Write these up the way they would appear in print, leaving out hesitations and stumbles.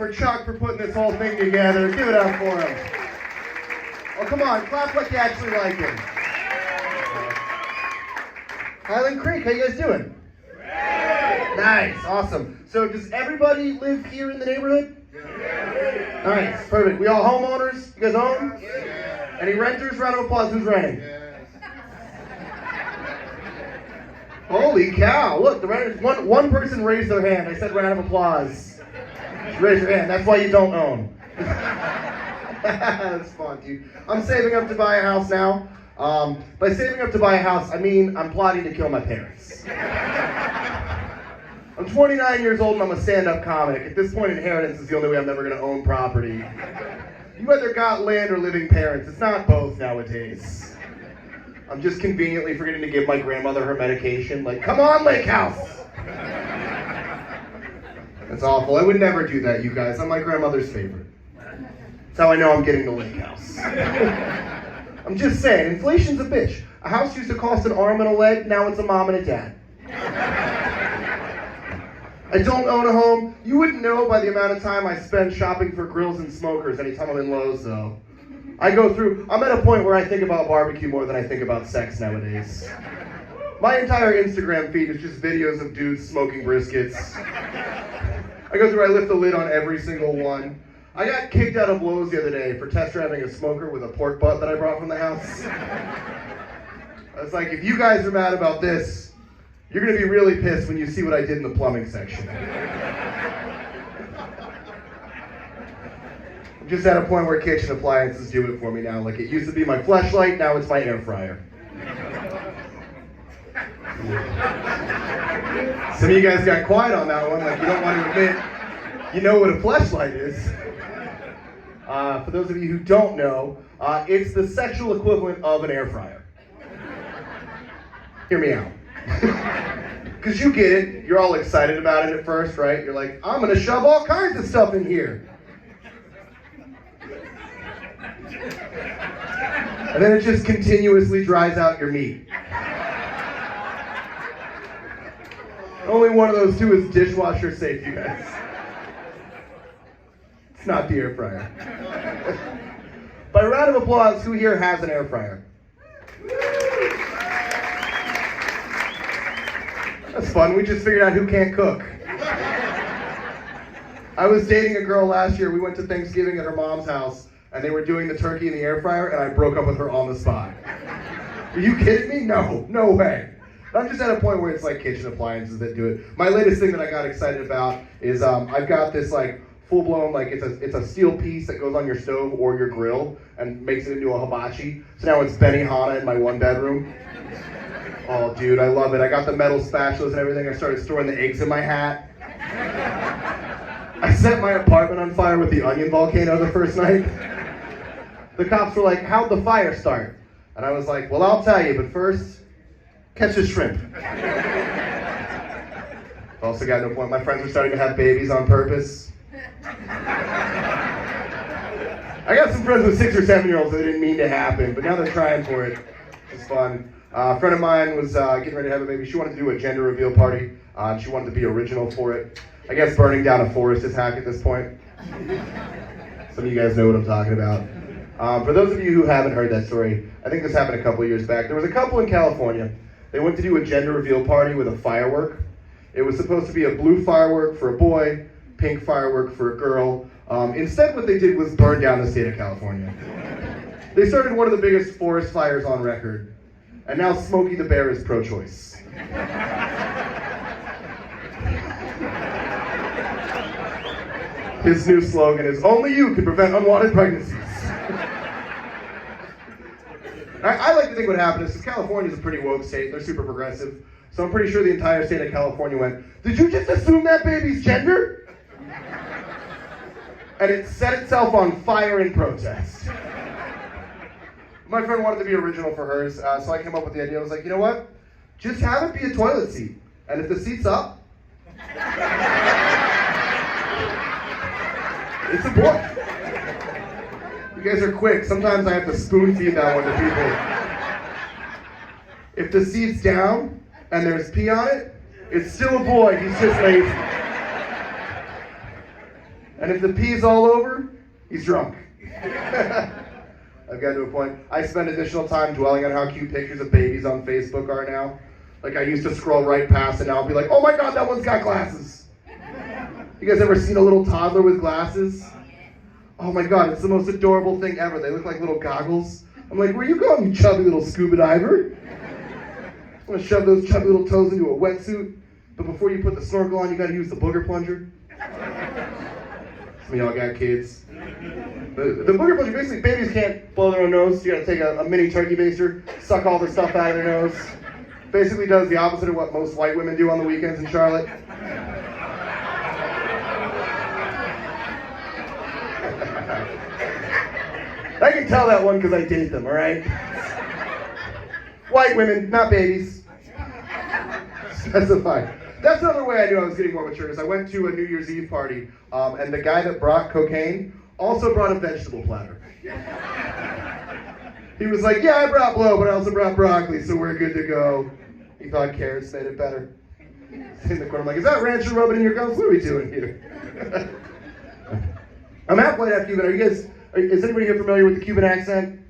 for Chuck for putting this whole thing together. Give it up for him. Oh, come on, clap like you actually like him. Highland Creek, how you guys doing? Great. Nice, awesome. So does everybody live here in the neighborhood? Yeah. Nice, perfect. We all homeowners? You guys own? Yeah. Any renters? Round of applause, who's renting? Yeah. Holy cow, look, the renters, one person raised their hand. I said round of applause. Raise your hand, that's why you don't own. That's fun, dude. I'm saving up to buy a house now. By saving up to buy a house, I mean I'm plotting to kill my parents. I'm 29 years old and I'm a stand-up comic. At this point, inheritance is the only way I'm never going to own property. You either got land or living parents. It's not both nowadays. I'm just conveniently forgetting to give my grandmother her medication. Like, come on, Lake House! That's awful. I would never do that, you guys. I'm my grandmother's favorite. That's how I know I'm getting the Lake House. I'm just saying, inflation's a bitch. A house used to cost an arm and a leg, now it's a mom and a dad. I don't own a home. You wouldn't know by the amount of time I spend shopping for grills and smokers anytime I'm in Lowe's, though. I'm at a point where I think about barbecue more than I think about sex nowadays. My entire Instagram feed is just videos of dudes smoking briskets. I lift the lid on every single one. I got kicked out of Lowe's the other day for test driving a smoker with a pork butt that I brought from the house. I was like, if you guys are mad about this, you're gonna be really pissed when you see what I did in the plumbing section. I'm just at a point where kitchen appliances do it for me now. Like, it used to be my fleshlight, now it's my air fryer. Some of you guys got quiet on that one, like you don't want to admit you know what a fleshlight is. For those of you who don't know, it's the sexual equivalent of an air fryer. Hear me out. Because you get it, you're all excited about it at first, right? You're like, I'm gonna shove all kinds of stuff in here. And then it just continuously dries out your meat. Only one of those two is dishwasher safe, you guys. It's not the air fryer. By round of applause, who here has an air fryer? That's fun, we just figured out who can't cook. I was dating a girl last year, we went to Thanksgiving at her mom's house, and they were doing the turkey in the air fryer, and I broke up with her on the spot. Are you kidding me? No way. I'm just at a point where it's like kitchen appliances that do it. My latest thing that I got excited about is I've got this like full-blown, like it's a steel piece that goes on your stove or your grill and makes it into a hibachi. So now it's Benihana in my one bedroom. Oh dude, I love it. I got the metal spatulas and everything. I started storing the eggs in my hat. I set my apartment on fire with the onion volcano the first night. The cops were like, how'd the fire start? And I was like, well, I'll tell you, but first, catch the shrimp. Also got to a point, my friends were starting to have babies on purpose. I got some friends with 6 or 7-year-olds that didn't mean to happen, but now they're trying for it. It's fun. A friend of mine was getting ready to have a baby. She wanted to do a gender reveal party. She wanted to be original for it. I guess burning down a forest is hack at this point. Some of you guys know what I'm talking about. For those of you who haven't heard that story, I think this happened a couple of years back. There was a couple in California. They went to do a gender reveal party with a firework. It was supposed to be a blue firework for a boy, pink firework for a girl. Instead, what they did was burn down the state of California. They started one of the biggest forest fires on record. And now Smokey the Bear is pro-choice. His new slogan is, only you can prevent unwanted pregnancies. I like to think what happened is California is a pretty woke state. They're super progressive. So I'm pretty sure the entire state of California went, did you just assume that baby's gender? And it set itself on fire in protest. My friend wanted to be original for hers, so I came up with the idea. I was like, you know what? Just have it be a toilet seat. And if the seat's up, it's a boy. You guys are quick. Sometimes I have to spoon feed that one to people. If the seat's down and there's pee on it, it's still a boy. He's just lazy. And if the pee's all over, he's drunk. I've gotten to a point. I spend additional time dwelling on how cute pictures of babies on Facebook are now. Like, I used to scroll right past and now I'll be like, oh my god, that one's got glasses. You guys ever seen a little toddler with glasses? Oh my god, it's the most adorable thing ever. They look like little goggles. I'm like, where you going, you chubby little scuba diver? I'm gonna shove those chubby little toes into a wetsuit, but before you put the snorkel on, you gotta use the booger plunger. Some of y'all got kids. The booger plunger, basically, babies can't blow their own nose. You gotta take a mini turkey baster, suck all the stuff out of their nose. Basically does the opposite of what most white women do on the weekends in Charlotte. I can tell that one because I date them, all right? White women, not babies. Specify. That's another way I knew I was getting more mature, is I went to a New Year's Eve party, and the guy that brought cocaine also brought a vegetable platter. He was like, yeah, I brought blow, but I also brought broccoli, so we're good to go. He thought carrots made it better. In the corner, I'm like, is that rancher rubbing in your gums? What are we doing here? I'm half white, half Cuban. Is anybody here familiar with the Cuban accent?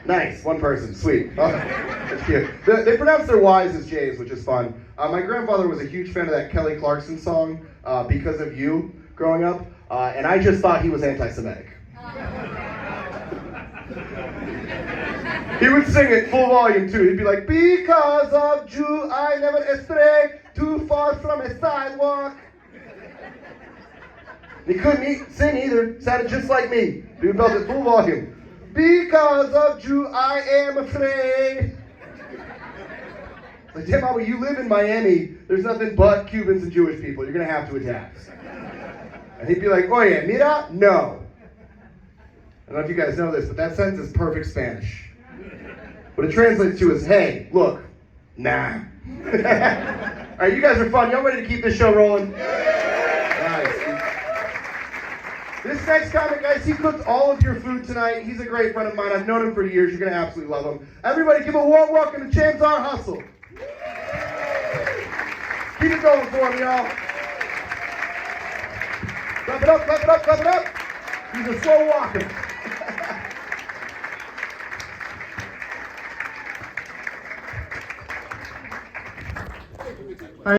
Nice, one person, sweet. Oh, that's cute. They pronounce their Y's as J's, which is fun. My grandfather was a huge fan of that Kelly Clarkson song, Because of You, growing up, and I just thought he was anti-Semitic. He would sing it full volume too. He'd be like, because of you, I never stray too far from a sidewalk. He couldn't sing either, sounded just like me. He would belt it full volume. Because of you, I am afraid. Like, damn, Mama, you live in Miami. There's nothing but Cubans and Jewish people. You're going to have to attack. And he'd be like, oye, mira, no. I don't know if you guys know this, but that sentence is perfect Spanish. What it translates to is, hey, look, nah. All right, you guys are fun. Y'all ready to keep this show rolling? Nice. This next comic, guys, he cooked all of your food tonight. He's a great friend of mine. I've known him for years. You're going to absolutely love him. Everybody give a warm welcome to James R. Hustle. Keep it going for him, y'all. Clap it up, clap it up, clap it up. He's a slow walker.